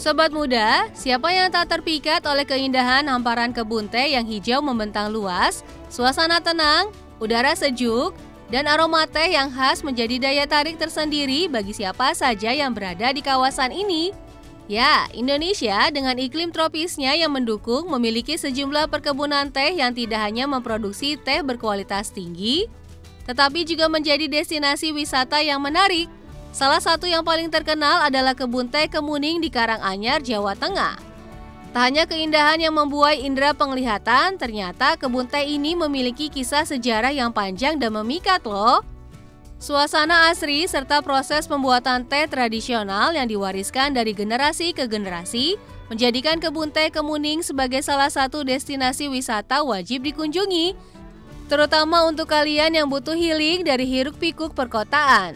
Sobat muda, siapa yang tak terpikat oleh keindahan hamparan kebun teh yang hijau membentang luas, suasana tenang, udara sejuk, dan aroma teh yang khas menjadi daya tarik tersendiri bagi siapa saja yang berada di kawasan ini. Ya, Indonesia dengan iklim tropisnya yang mendukung memiliki sejumlah perkebunan teh yang tidak hanya memproduksi teh berkualitas tinggi, tetapi juga menjadi destinasi wisata yang menarik. Salah satu yang paling terkenal adalah kebun teh Kemuning di Karanganyar, Jawa Tengah. Tak hanya keindahan yang membuai indera penglihatan, ternyata kebun teh ini memiliki kisah sejarah yang panjang dan memikat loh. Suasana asri serta proses pembuatan teh tradisional yang diwariskan dari generasi ke generasi menjadikan kebun teh Kemuning sebagai salah satu destinasi wisata wajib dikunjungi, terutama untuk kalian yang butuh healing dari hiruk-pikuk perkotaan.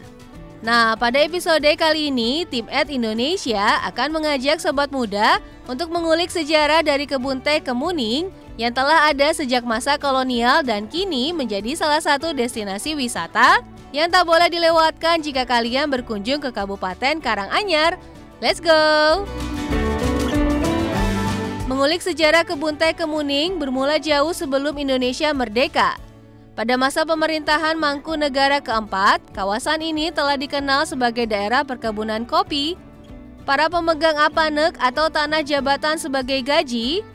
Nah, pada episode kali ini, tim Indonesia akan mengajak sobat muda untuk mengulik sejarah dari kebun teh Kemuning yang telah ada sejak masa kolonial dan kini menjadi salah satu destinasi wisata yang tak boleh dilewatkan jika kalian berkunjung ke Kabupaten Karanganyar. Let's go! Mengulik sejarah kebun teh Kemuning bermula jauh sebelum Indonesia merdeka. Pada masa pemerintahan Mangkunegara keempat, kawasan ini telah dikenal sebagai daerah perkebunan kopi. Para pemegang apanek atau tanah jabatan sebagai gaji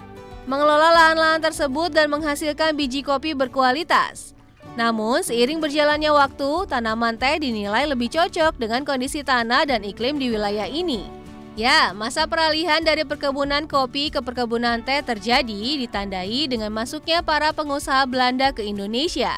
mengelola lahan-lahan tersebut dan menghasilkan biji kopi berkualitas. Namun, seiring berjalannya waktu, tanaman teh dinilai lebih cocok dengan kondisi tanah dan iklim di wilayah ini. Ya, masa peralihan dari perkebunan kopi ke perkebunan teh terjadi ditandai dengan masuknya para pengusaha Belanda ke Indonesia.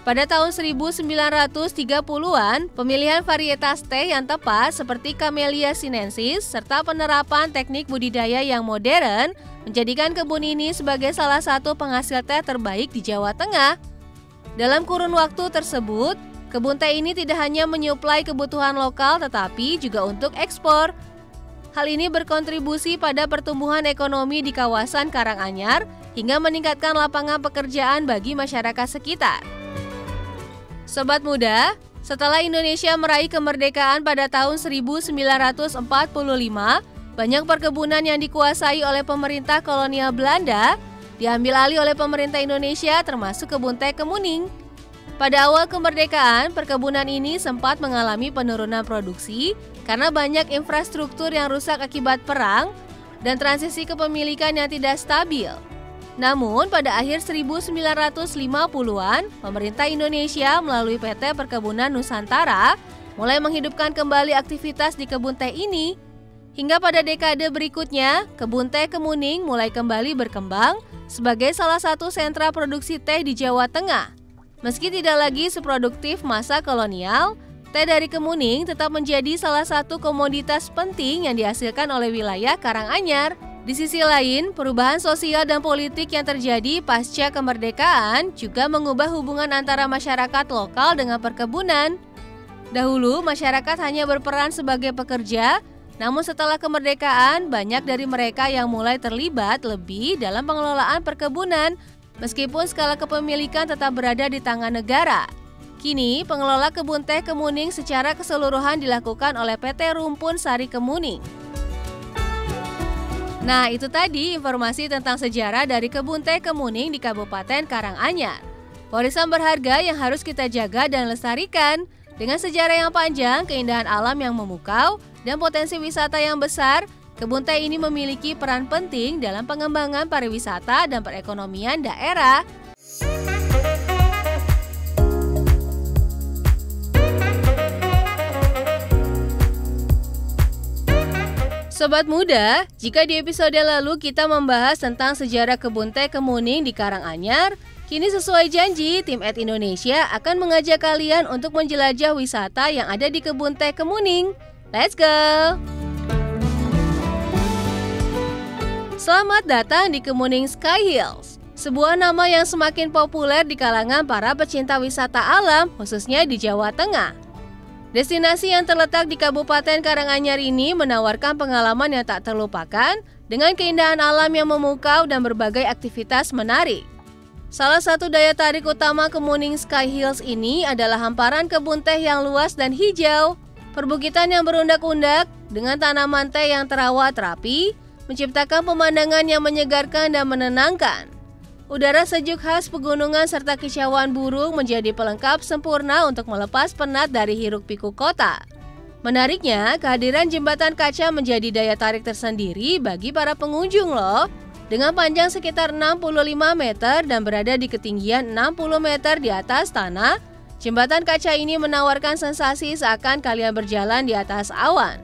Pada tahun 1930-an, pemilihan varietas teh yang tepat seperti Camellia sinensis serta penerapan teknik budidaya yang modern menjadikan kebun ini sebagai salah satu penghasil teh terbaik di Jawa Tengah. Dalam kurun waktu tersebut, kebun teh ini tidak hanya menyuplai kebutuhan lokal tetapi juga untuk ekspor. Hal ini berkontribusi pada pertumbuhan ekonomi di kawasan Karanganyar hingga meningkatkan lapangan pekerjaan bagi masyarakat sekitar. Sobat muda, setelah Indonesia meraih kemerdekaan pada tahun 1945, banyak perkebunan yang dikuasai oleh pemerintah kolonial Belanda diambil alih oleh pemerintah Indonesia termasuk kebun teh Kemuning. Pada awal kemerdekaan, perkebunan ini sempat mengalami penurunan produksi karena banyak infrastruktur yang rusak akibat perang dan transisi kepemilikan yang tidak stabil. Namun, pada akhir 1950-an, pemerintah Indonesia melalui PT Perkebunan Nusantara mulai menghidupkan kembali aktivitas di kebun teh ini. Hingga pada dekade berikutnya, kebun teh Kemuning mulai kembali berkembang sebagai salah satu sentra produksi teh di Jawa Tengah. Meski tidak lagi seproduktif masa kolonial, teh dari Kemuning tetap menjadi salah satu komoditas penting yang dihasilkan oleh wilayah Karanganyar. Di sisi lain, perubahan sosial dan politik yang terjadi pasca kemerdekaan juga mengubah hubungan antara masyarakat lokal dengan perkebunan. Dahulu, masyarakat hanya berperan sebagai pekerja, namun setelah kemerdekaan, banyak dari mereka yang mulai terlibat lebih dalam pengelolaan perkebunan, meskipun skala kepemilikan tetap berada di tangan negara. Kini, pengelola kebun teh Kemuning secara keseluruhan dilakukan oleh PT Rumpun Sari Kemuning. Nah, itu tadi informasi tentang sejarah dari kebun teh Kemuning di Kabupaten Karanganyar. Warisan berharga yang harus kita jaga dan lestarikan. Dengan sejarah yang panjang, keindahan alam yang memukau, dan potensi wisata yang besar, kebun teh ini memiliki peran penting dalam pengembangan pariwisata dan perekonomian daerah. Sobat muda, jika di episode lalu kita membahas tentang sejarah kebun teh Kemuning di Karanganyar, kini sesuai janji, tim Indonesia akan mengajak kalian untuk menjelajah wisata yang ada di kebun teh Kemuning. Let's go! Selamat datang di Kemuning Sky Hills, sebuah nama yang semakin populer di kalangan para pecinta wisata alam, khususnya di Jawa Tengah. Destinasi yang terletak di Kabupaten Karanganyar ini menawarkan pengalaman yang tak terlupakan dengan keindahan alam yang memukau dan berbagai aktivitas menarik. Salah satu daya tarik utama Kemuning Sky Hills ini adalah hamparan kebun teh yang luas dan hijau. Perbukitan yang berundak-undak dengan tanaman teh yang terawat rapi menciptakan pemandangan yang menyegarkan dan menenangkan. Udara sejuk khas pegunungan serta kicauan burung menjadi pelengkap sempurna untuk melepas penat dari hiruk-pikuk kota. Menariknya, kehadiran jembatan kaca menjadi daya tarik tersendiri bagi para pengunjung loh. Dengan panjang sekitar 65 meter dan berada di ketinggian 60 meter di atas tanah, jembatan kaca ini menawarkan sensasi seakan kalian berjalan di atas awan.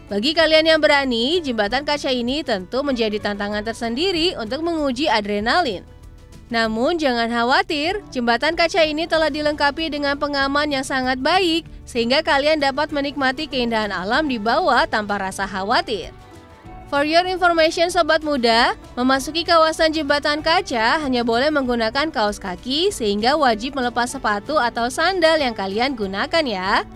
Bagi kalian yang berani, jembatan kaca ini tentu menjadi tantangan tersendiri untuk menguji adrenalin. Namun jangan khawatir, jembatan kaca ini telah dilengkapi dengan pengaman yang sangat baik sehingga kalian dapat menikmati keindahan alam di bawah tanpa rasa khawatir. For your information sobat muda, memasuki kawasan jembatan kaca hanya boleh menggunakan kaos kaki sehingga wajib melepas sepatu atau sandal yang kalian gunakan ya.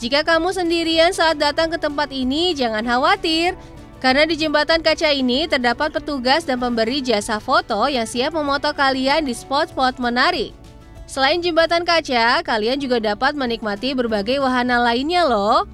Jika kamu sendirian saat datang ke tempat ini, jangan khawatir. Karena di jembatan kaca ini terdapat petugas dan pemberi jasa foto yang siap memoto kalian di spot-spot menarik. Selain jembatan kaca, kalian juga dapat menikmati berbagai wahana lainnya loh.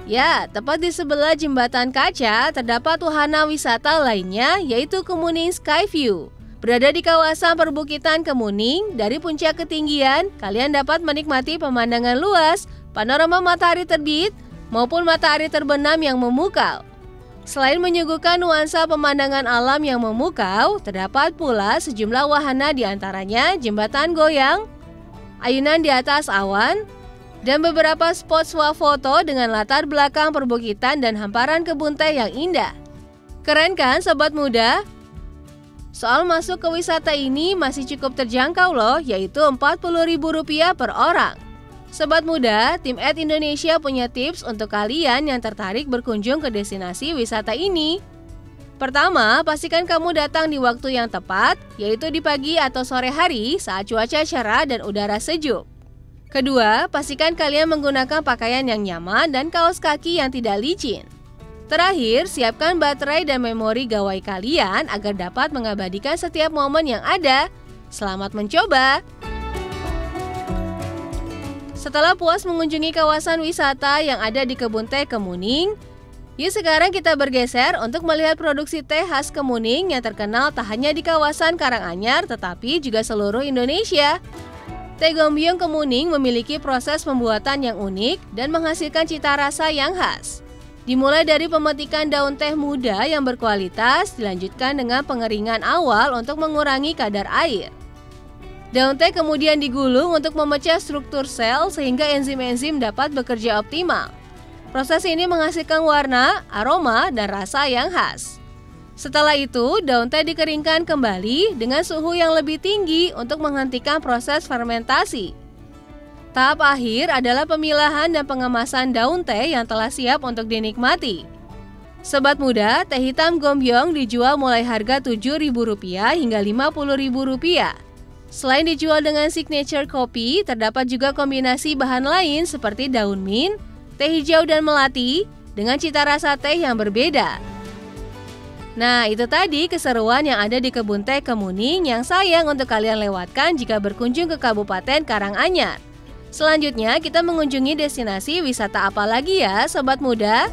Ya, tepat di sebelah jembatan kaca terdapat wahana wisata lainnya yaitu Kemuning Skyview. Berada di kawasan perbukitan Kemuning, dari puncak ketinggian, kalian dapat menikmati pemandangan luas, panorama matahari terbit, maupun matahari terbenam yang memukau. Selain menyuguhkan nuansa pemandangan alam yang memukau, terdapat pula sejumlah wahana diantaranya jembatan goyang, ayunan di atas awan, dan beberapa spot swafoto dengan latar belakang perbukitan dan hamparan kebun teh yang indah. Keren kan sobat muda? Soal masuk ke wisata ini masih cukup terjangkau loh, yaitu Rp40.000 per orang. Sobat muda, tim Indonesia punya tips untuk kalian yang tertarik berkunjung ke destinasi wisata ini. Pertama, pastikan kamu datang di waktu yang tepat, yaitu di pagi atau sore hari saat cuaca cerah dan udara sejuk. Kedua, pastikan kalian menggunakan pakaian yang nyaman dan kaos kaki yang tidak licin. Terakhir, siapkan baterai dan memori gawai kalian agar dapat mengabadikan setiap momen yang ada. Selamat mencoba! Setelah puas mengunjungi kawasan wisata yang ada di kebun teh Kemuning, yuk sekarang kita bergeser untuk melihat produksi teh khas Kemuning yang terkenal tak hanya di kawasan Karanganyar tetapi juga seluruh Indonesia. Teh Gombyong Kemuning memiliki proses pembuatan yang unik dan menghasilkan cita rasa yang khas. Dimulai dari pemetikan daun teh muda yang berkualitas, dilanjutkan dengan pengeringan awal untuk mengurangi kadar air. Daun teh kemudian digulung untuk memecah struktur sel sehingga enzim-enzim dapat bekerja optimal. Proses ini menghasilkan warna, aroma, dan rasa yang khas. Setelah itu, daun teh dikeringkan kembali dengan suhu yang lebih tinggi untuk menghentikan proses fermentasi. Tahap akhir adalah pemilahan dan pengemasan daun teh yang telah siap untuk dinikmati. Sobat muda, teh hitam Gombyong dijual mulai harga Rp7.000 hingga Rp50.000. Selain dijual dengan signature kopi, terdapat juga kombinasi bahan lain seperti daun mint, teh hijau dan melati dengan cita rasa teh yang berbeda. Nah, itu tadi keseruan yang ada di kebun teh Kemuning yang sayang untuk kalian lewatkan jika berkunjung ke Kabupaten Karanganyar. Selanjutnya, kita mengunjungi destinasi wisata apa lagi ya, sobat muda?